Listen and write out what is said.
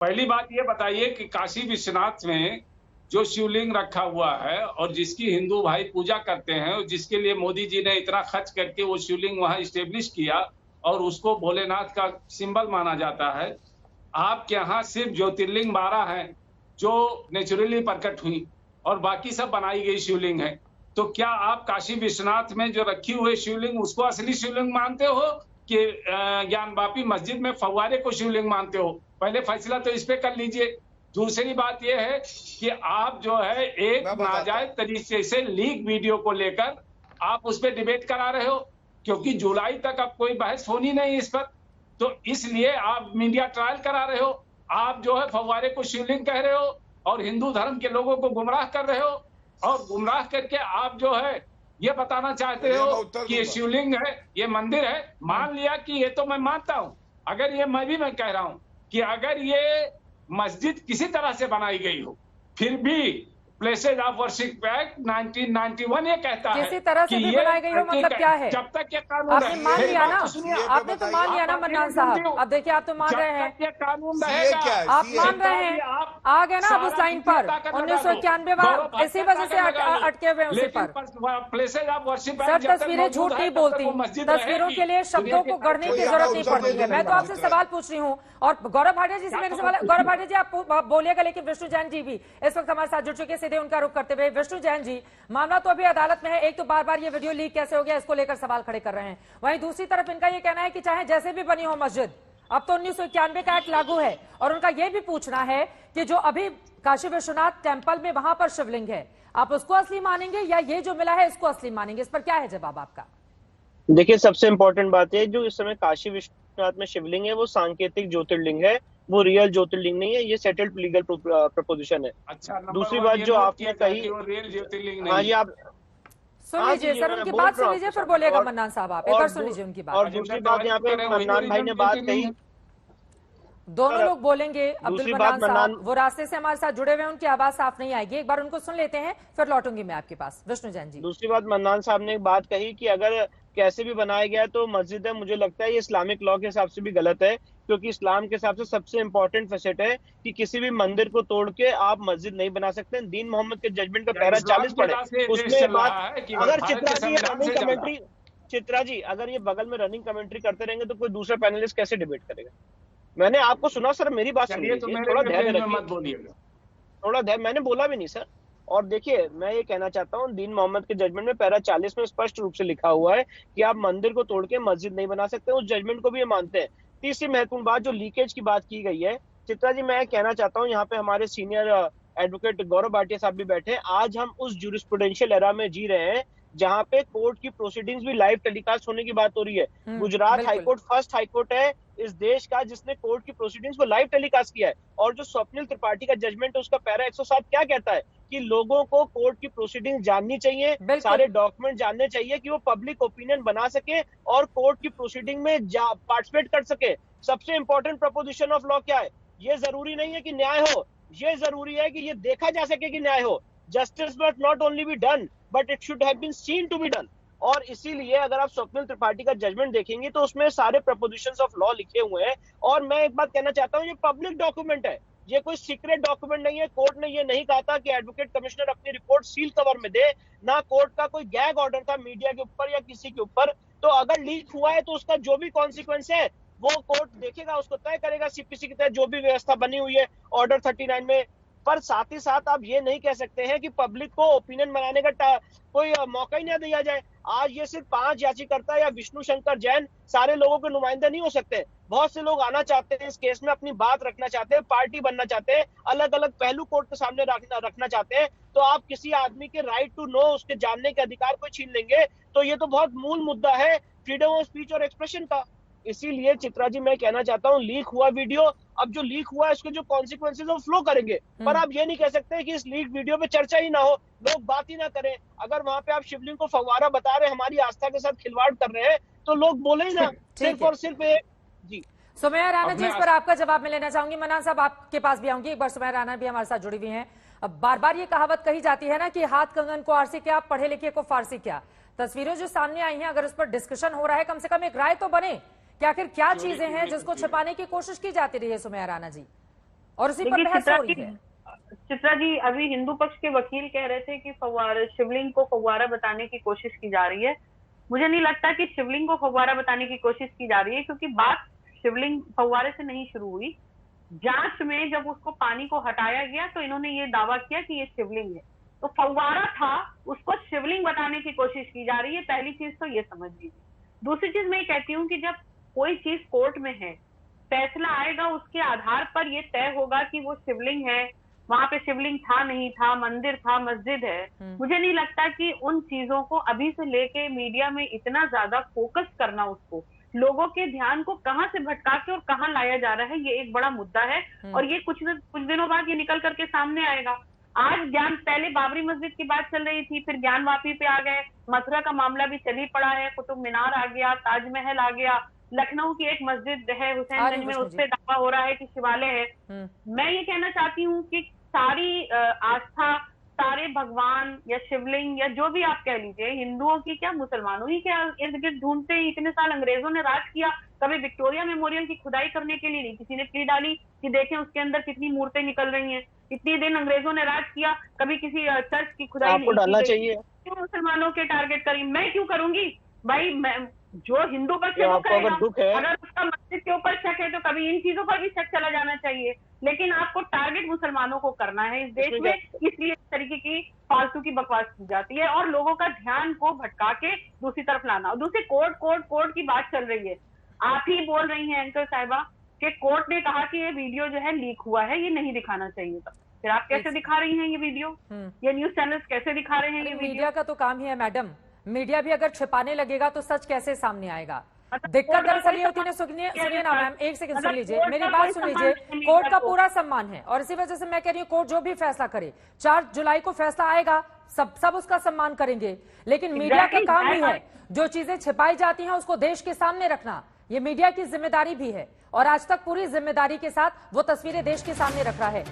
पहली बात ये बताइए कि काशी विश्वनाथ में जो शिवलिंग रखा हुआ है और जिसकी हिंदू भाई पूजा करते हैं और जिसके लिए मोदी जी ने इतना खर्च करके वो शिवलिंग वहां स्टेब्लिश किया और उसको भोलेनाथ का सिंबल माना जाता है, आपके यहाँ सिर्फ ज्योतिर्लिंग 12 हैं जो नेचुरली प्रकट हुई और बाकी सब बनाई गई शिवलिंग है। तो क्या आप काशी विश्वनाथ में जो रखी हुई शिवलिंग उसको असली शिवलिंग मानते हो कि ज्ञानवापी मस्जिद में फव्वारे को शिवलिंग मानते हो? पहले फैसला तो इस पे कर लीजिए। दूसरी बात यह है कि आप जो है एक नाजायज तरीके से लीक वीडियो को लेकर आप उस पर डिबेट करा रहे हो, क्योंकि जुलाई तक अब कोई बहस होनी नहीं इस पर, तो इसलिए आप मीडिया ट्रायल करा रहे हो। आप जो है फव्वारे को शिवलिंग कह रहे हो और हिंदू धर्म के लोगों को गुमराह कर रहे हो, और गुमराह करके आप जो है ये बताना चाहते हो कि ये शिवलिंग है, ये मंदिर है। मान लिया कि ये तो मैं मानता हूं, अगर ये मैं कह रहा हूं कि अगर ये मस्जिद किसी तरह से बनाई गई हो, फिर भी प्लेसेज ऑफ वर्शिप एक्ट 1991 ये कहता है किसी तरह से भी बनाई गई हो मतलब क्या है? जब तक ये कानून आपने मान लिया ना, आपने तो मान लिया ना मन्नान साहब। अब देखिए आप तो मान रहे हैं, ये कानून रहेगा, आप मान रहे हैं, आ गए ना अब उस लाइन पर 1991 इसी वजह से अटके हुए उसी पर। प्लेसेज ऑफ वर्शिप सर तस्वीरें झूठ नहीं बोलती, तस्वीरों के लिए शब्दों को गढ़ने की जरूरत नहीं पड़ती है। मैं तो आपसे सवाल पूछ रही हूँ और गौरव भाटिया जी से मेरे सवाल। गौरव भाटिया जी आप बोलिएगा, लेकिन विष्णु जैन जी भी इस वक्त हमारे साथ जुड़ चुके, सीधे उनका रुख करते हुए। विष्णु जैन जी, मामला तो अभी अदालत में है, एक तो बार बार ये वीडियो लीक कैसे हो गया इसको लेकर सवाल खड़े कर रहे हैं, वहीं दूसरी तरफ इनका ये कहना है कि चाहे जैसे भी बनी हो मस्जिद, अब तो 1991 का एक्ट लागू है, और उनका यह भी पूछना है कि जो अभी काशी विश्वनाथ टेम्पल में वहां पर शिवलिंग है, आप उसको असली मानेंगे या ये जो मिला है इसको असली मानेंगे? इस पर क्या है जवाब आपका? देखिए, सबसे इम्पोर्टेंट बात है, जो इस समय काशी विश्वनाथ में शिवलिंग है वो सांकेतिक ज्योतिर्लिंग है, वो रियल ज्योतिर्लिंग नहीं है। ये सेटल्ड लीगल प्रपोजिशन है। अच्छा, दूसरी बात जो आपने कही, रियल ज्योतिर्लिंग हाँ जी, आप सुन लीजिए सर, उनकी बात सुन लीजिए, फिर बोलिएगा मन्नान साहब। आप एक बार सुन लीजिए उनकी बात। और दूसरी बात यहाँ पे मन्नान भाई ने बात कही, दोनों लोग बोलेंगे। अब्दुल मन्नान साहब वो रास्ते से हमारे साथ जुड़े हुए हैं, उनकी आवाज साफ नहीं आएगी, एक बार उनको सुन लेते हैं फिर लौटूंगी मैं आपके पास। विष्णु जैन जी, दूसरी बात मन्नान साहब ने एक बात कही कि अगर कैसे भी बनाया गया तो मस्जिद है, मुझे लगता है ये इस्लामिक लॉ के हिसाब से भी गलत है, क्योंकि इस्लाम के हिसाब से सबसे इंपॉर्टेंट फैसेट है कि किसी भी मंदिर को तोड़ के आप मस्जिद नहीं बना सकते। दीन मोहम्मद के जजमेंट का पैरा 40 पढ़े, उसमें बात, अगर चित्रा जी अगर ये बगल में रनिंग कमेंट्री करते रहेंगे तो कोई दूसरा पैनलिस्ट कैसे डिबेट करेगा? मैंने आपको सुना सर, मेरी बात सुनिए, थोड़ा धैर्य रखिए, थोड़ा धैर्य, मैंने बोला भी नहीं सर। और देखिए, मैं ये कहना चाहता हूँ, दीन मोहम्मद के जजमेंट में पैरा 40 में स्पष्ट रूप से लिखा हुआ है कि आप मंदिर को तोड़ के मस्जिद नहीं बना सकते। उस जजमेंट को भी ये मानते हैं। तीसरी महत्वपूर्ण बात, जो लीकेज की बात की गई है, चित्रा जी मैं कहना चाहता हूँ, यहाँ पे हमारे सीनियर एडवोकेट गौरव भाटिया साहब भी बैठे हैं। आज हम उस ज्यूरिस्प्रूडेंशियल एरा में जी रहे हैं जहाँ पे कोर्ट की प्रोसीडिंग्स भी लाइव टेलीकास्ट होने की बात हो रही है। गुजरात हाईकोर्ट फर्स्ट हाईकोर्ट है इस देश का जिसने कोर्ट की प्रोसीडिंग्स को लाइव टेलीकास्ट किया है। और जो स्वप्निल त्रिपाठी का जजमेंट है उसका पैरा 107 क्या कहता है कि लोगों को कोर्ट की प्रोसीडिंग्स जाननी चाहिए, सारे डॉक्यूमेंट जानने चाहिए कि वो पब्लिक ओपिनियन बना सके और कोर्ट की प्रोसीडिंग में पार्टिसिपेट कर सके। सबसे इंपॉर्टेंट प्रपोजिशन ऑफ लॉ क्या है? ये जरूरी नहीं है कि न्याय हो, ये जरूरी है कि ये देखा जा सके कि न्याय हो। Justice must not only be done but it should have been seen to be done. और इसीलिए अगर आप स्वप्निल त्रिपाठी का जजमेंट देखेंगे तो उसमें सारे प्रपोजिशंस ऑफ लॉ लिखे हुए हैं। और मैं एक बात कहना चाहता हूं, ये पब्लिक डॉक्यूमेंट है, ये कोई सीक्रेट डॉक्यूमेंट नहीं है। कोर्ट ने ये नहीं कहा था कि एडवोकेट कमिश्नर अपनी रिपोर्ट सील कवर में दे, ना कोर्ट का कोई गैग ऑर्डर था मीडिया के ऊपर या किसी के ऊपर। तो अगर लीक हुआ है तो उसका जो भी कॉन्सिक्वेंस है वो कोर्ट देखेगा, उसको तय करेगा सीपीसी के तहत जो भी व्यवस्था बनी हुई है ऑर्डर 39 में। पर साथ ही साथ आप ये नहीं कह सकते हैं कि पब्लिक को ओपिनियन बनाने का कोई मौका ही ना दिया जाए। आज ये सिर्फ 5 याचिकर्ता या विष्णु शंकर जैन सारे लोगों के नुमाइंदे नहीं हो सकते। बहुत से लोग आना चाहते हैं, इस केस में अपनी बात रखना चाहते हैं, पार्टी बनना चाहते हैं, अलग अलग पहलू कोर्ट के सामने रखना चाहते हैं। तो आप किसी आदमी के राइट टू नो, उसके जानने के अधिकार को छीन लेंगे तो ये तो बहुत मूल मुद्दा है फ्रीडम ऑफ स्पीच और एक्सप्रेशन का। इसीलिए चित्रा जी मैं कहना चाहता हूं, लीक हुआ वीडियो, अब जो लीक हुआ है उसके जो कॉन्सिक्वेंसेज वो फ्लो करेंगे। पर आप ये नहीं कह सकते कि इस लीक वीडियो पे चर्चा ही ना हो, लोग बात ही ना करें। अगर वहां पे आप शिवलिंग को फव्वारा बता रहे, हमारी आस्था के साथ खिलवाड़ कर रहे हैं, तो लोग बोले ही ना, सिर्फ और सिर्फ जी। सुमैया राणा जी, इस पर आपका जवाब मैं लेना चाहूंगी। मन्नान साहब आपके पास भी आऊंगी, एक बार सुमैया राणा भी हमारे साथ जुड़ी हुई हैं। अब बार बार ये कहावत कही जाती है ना कि हाथ कंगन को आरसी क्या, पढ़े लिखे को फारसी क्या। तस्वीरें जो सामने आई हैं, अगर उस पर डिस्कशन हो रहा है, कम से कम एक राय तो बने कि आखिर क्या चीजें हैं जिसको छिपाने की कोशिश की जाती रही है सुमैया राणा जी। और उसी पर बहस हो रही है। चित्रा जी, अभी हिंदू पक्ष के वकील कह रहे थे कि शिवलिंग को फव्वारा बताने की कोशिश की जा रही है। मुझे नहीं लगता कि शिवलिंग को फव्वारा बताने की कोशिश की जा रही है, क्योंकि बात शिवलिंग फव्वारे से नहीं शुरू हुई। जांच में जब उसको पानी को हटाया गया तो इन्होंने ये दावा किया कि ये शिवलिंग है, तो फव्वारा था, उसको शिवलिंग बताने की कोशिश की जा रही है। पहली चीज तो ये समझ लीजिए। दूसरी चीज मैं ये कहती हूँ कि जब कोई चीज कोर्ट में है, फैसला आएगा, उसके आधार पर ये तय होगा कि वो शिवलिंग है, वहां पे शिवलिंग था नहीं था, मंदिर था, मस्जिद है। मुझे नहीं लगता कि उन चीजों को अभी से लेके मीडिया में इतना ज्यादा फोकस करना, उसको लोगों के ध्यान को कहां से भटका के और कहां लाया जा रहा है, ये एक बड़ा मुद्दा है। और ये कुछ दिनों बाद ये निकल करके सामने आएगा। आज ज्ञान, पहले बाबरी मस्जिद की बात चल रही थी, फिर ज्ञान वापी पे आ गए, मथुरा का मामला भी चल ही पड़ा है, कुतुब मीनार आ गया, ताजमहल आ गया, लखनऊ की एक मस्जिद है हुसैनगंज में, उस पर दावा हो रहा है कि शिवालय है। मैं ये कहना चाहती हूँ कि सारी आस्था, सारे भगवान या शिवलिंग या जो भी आप कह लीजिए, हिंदुओं की क्या मुसलमानों ही क्या इर्द गिर्द ढूंढते ही इतने साल अंग्रेजों ने राज किया। कभी विक्टोरिया मेमोरियल की खुदाई करने के लिए नहीं किसी ने प्ली डाली कि देखें उसके अंदर कितनी मूर्तें निकल रही हैं। इतनी दिन अंग्रेजों ने राज किया, कभी किसी चर्च की खुदाई आपको डालना चाहिए। क्यों मुसलमानों के टारगेट करी? मैं क्यों करूंगी भाई? मैं, जो हिंदू पक्ष है वो करेगा। अगर उसका मस्जिद के ऊपर शक है तो कभी इन चीजों पर भी शक चला जाना चाहिए, लेकिन आपको टारगेट मुसलमानों को करना है इस देश में, इसलिए इस तरीके की फालतू की बकवास की जाती है और लोगों का ध्यान को भटका के दूसरी तरफ लाना। और दूसरी कोर्ट की बात चल रही है, आप ही बोल रही हैं एंकर साहिबा कि कोर्ट ने कहा कि ये वीडियो जो है लीक हुआ है, ये नहीं दिखाना चाहिए था। फिर आप कैसे दिखा रही हैं ये वीडियो? ये न्यूज चैनल्स कैसे दिखा रहे हैं ये वीडियो? मीडिया का तो काम ही है मैडम, मीडिया भी अगर छिपाने लगेगा तो सच कैसे सामने आएगा? दिक्कत दरअसल ये होती है, सुनिए ना मैम, एक सेकंड सुन लीजिए, मेरी बात सुन लीजिए। कोर्ट का पूरा सम्मान है और इसी वजह से मैं कह रही हूँ कोर्ट जो भी फैसला करे, 4 जुलाई को फैसला आएगा, सब उसका सम्मान करेंगे, लेकिन मीडिया का काम ही है जो चीजें छिपाई जाती हैं उसको देश के सामने रखना। ये मीडिया की जिम्मेदारी भी है और आज तक पूरी जिम्मेदारी के साथ वो तस्वीरें देश के सामने रख रहा है।